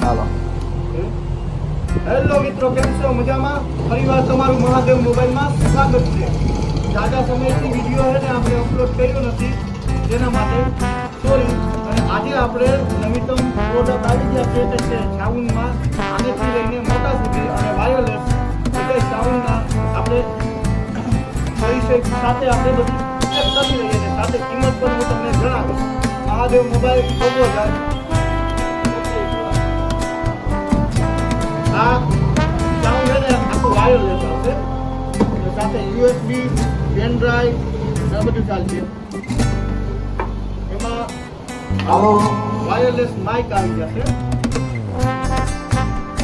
હાલો. Hello મિત્રો, કેમ છો? મજામાં? ફરીવાર તમારું મહાદેવ મોબાઈલમાં સ્વાગત છે. જાજા સમયથી વિડીયો છે ને આપણે અપલોડ કર્યો નથી, તેના માટે સોરી. અને આજે આપણે નવીનતમ પ્રોડક્ટ આવી ગયા છે, તે છે સાઉન્ડમાં આનેથી લઈને મોટા સુધી અને વાયરલેસ એટલે સાઉન્ડના આપણે પરિચય સાથે આપણે બધું ચેક કરી લઈએ છીએ. સાથે કિંમત પણ હું તમને જણાવીશ. મહાદેવ મોબાઈલ ખોટો જાય. આ સાઉન્ડ છે ને આખું વાયરલેસ આવશે, સાથે યુએસબી પેન ડ્રાઈવ આ બધું ચાલશે. એમાં વાયરલેસ માઇક આવી જશે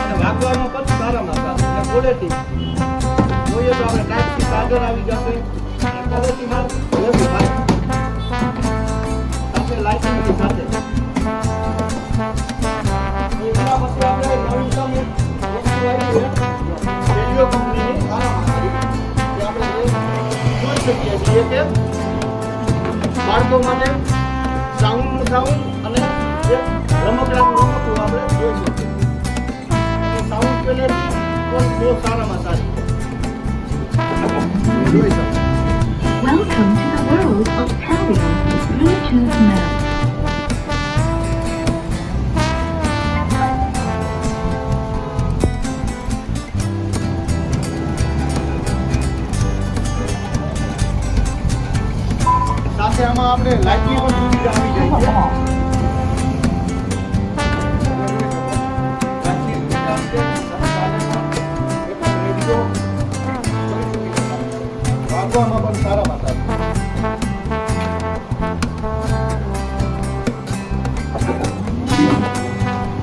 અને વાગવાનો પણ સારામાં સારું અને ક્વોલિટી જોઈએ તો આપણે ટાઈપ સી ચાર્જર આવી જશે અને ક્વોલિટીમાં લેવું થાય સાથે લાઇટિંગની સાથે. એના પછી આપણે નવીનતમ રેડિયો કંપનીની આપણે જોઈ શકીએ છીએ કે બાળકો માટે સાઉન્ડ અને જે રમકડાનું રમકડું આપણે જોઈ શકીએ છીએ. સાઉન્ડ ક્વોલિટી પણ બહુ સારામાં સારી જોઈ શકીએ. Welcome to the world of Paleo Bluetooth Map. સાથે આમાં આપણે લાઇટની પણ સુવિધા આવી જાય છે.